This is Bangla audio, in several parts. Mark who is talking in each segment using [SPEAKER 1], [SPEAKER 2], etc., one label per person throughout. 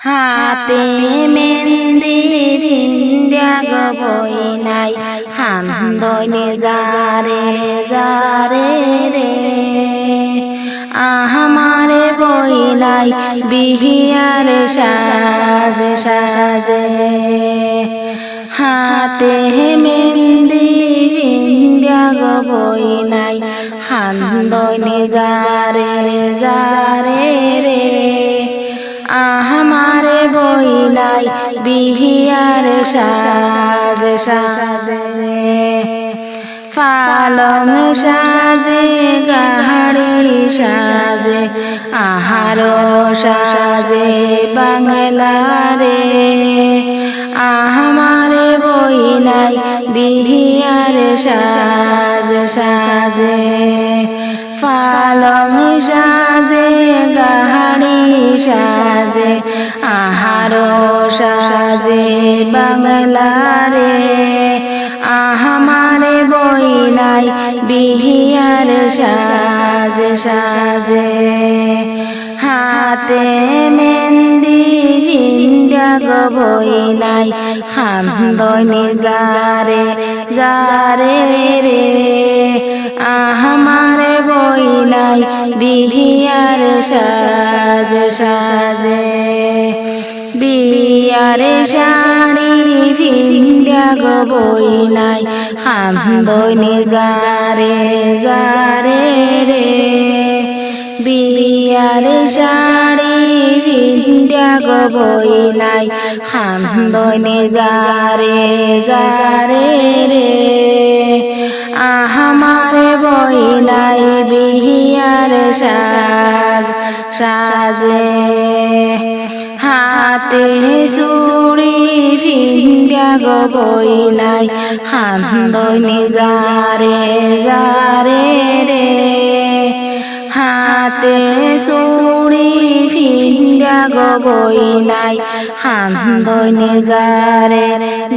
[SPEAKER 1] হাতে মেহেন্দি ভিন্দিয়া গো বই নাই খান্দইনে যারে যারে রে আমারে বই নাই বিহিয়ার সাজে সাজে হাতে মেহেন্দি ভিন্দিয়া গো বই নাই খান্দইনে যারে যারে রে আমারে বই নাই বিহিয়ার সাজে সাজে পালং সাজে গাড়ি সাজে আহারো সাজে বাংলারে আমারে বই নাই বিহিয়ার সাজে সাজে পালং সাজে গাড়ি সাজে আহারো সাজে বাংলারে আমারে বই নাই বিহিয়ার সাজে সাজে হাতে মেহেন্দি ভিন্দিয়া গো বই নাই খান্দইনে যারে যারে রে আমারে বই নাই বিহিয়ার সাজে সাজে বিয়ারে শাড়ি ভিন্দিয়া গো বই নাই খান্দইনে যারে যারে রে বিয়ারে শাড়ি ভিন্দিয়া গো বই নাই খান্দইনে যারে যারে রে আমারে বই নাই বিহিয়ার সাজে হাতে চুড়ি ভিন্দিয়া গো বই নাই খান্দইনে যারে যারে রে হাতে চুড়ি ভিন্দিয়া গো বই নাই খান্দইনে যারে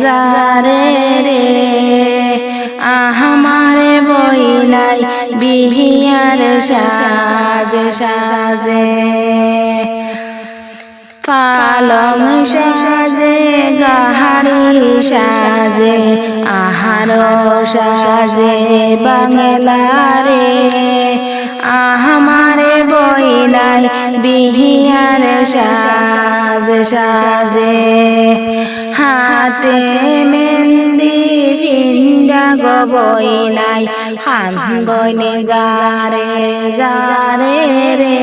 [SPEAKER 1] যারে রে আমারে বই নাই বিহিয়ার সাজে সাজে পালং সাজে গাড়ি সাজে আহারো সাজে বাংলারে আমারে বই নাই বিহিয়ার সাজে সাজে হাতে মেহেন্দি ভিন্দিয়া গো বই নাই খান্দইনে যারে যারে রে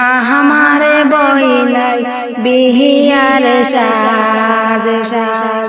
[SPEAKER 1] আমারে বই নাই বিহিয়ার সাজে সাজে।